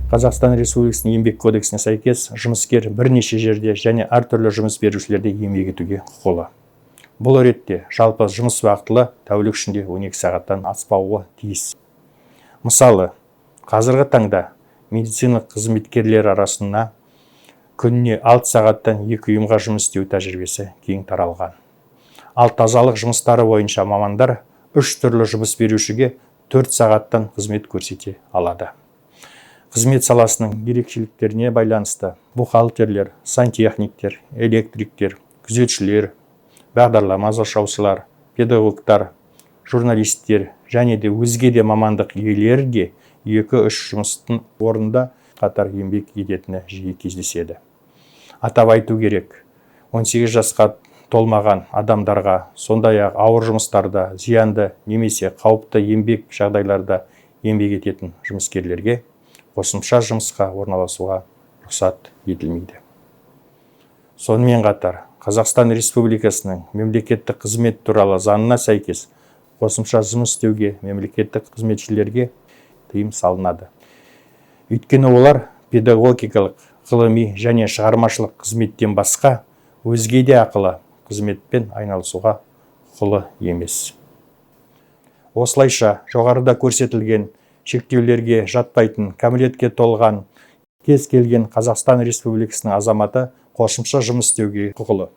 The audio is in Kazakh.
Қазақстан Республикасының еңбек кодексіне сәйкес жұмыскер бірнеше жерде және әртүрлі жұмыс берушілерде еңбек етуге құқылы. Бұл ретте жалпы жұмыс уақытылы тәулік ішінде 12 сағаттан аспауы тиіс. Мысалы, қазіргі таңда медициналық қызметкерлер арасында күніне 6 сағаттан 2 ұйымға жұмыс істеу тәжірибесі кең таралған. Ал тазалық жұмыстары бойынша мамандар 3 түрлі жұмыс берушіге 4 сағаттан қызмет көрсете алады. Қызмет саласының ерекшеліктеріне байланысты бухгалтерлер, сантехниктер, электриктер, күзетшілер, бағдарлама жасаушылар, педагогтар, журналисттер және де өзге де мамандық иелері де 2-3 жұмыстың орнында қатар еңбек ететіні жиі кездеседі. Атап айту керек, 18 жасқа толмаған адамдарға, сондай-ақ ауыр жұмыстарда, зиянды немесе қауіпті еңбек жағдайларда еңбек ететін жұмыскерлерге қосымша жұмысқа орналасуға рұқсат етілмейді. Сонымен қатар, Қазақстан Республикасының мемлекеттік қызмет туралы заңына сәйкес қосымша жұмыс істеуге мемлекеттік қызметшілерге тыйым салынады. Өйткені олар педагогикалық, ғылыми және шығармашылық қызметтен басқа өзге де ақылы қызметпен айналысуға құқылы емес. Осылайша, жоғарыда көрсетілген шектеулерге жатпайтын кәмелетке толған кез келген Қазақстан Республикасының азаматы қосымша жұмыс істеуге құқылы.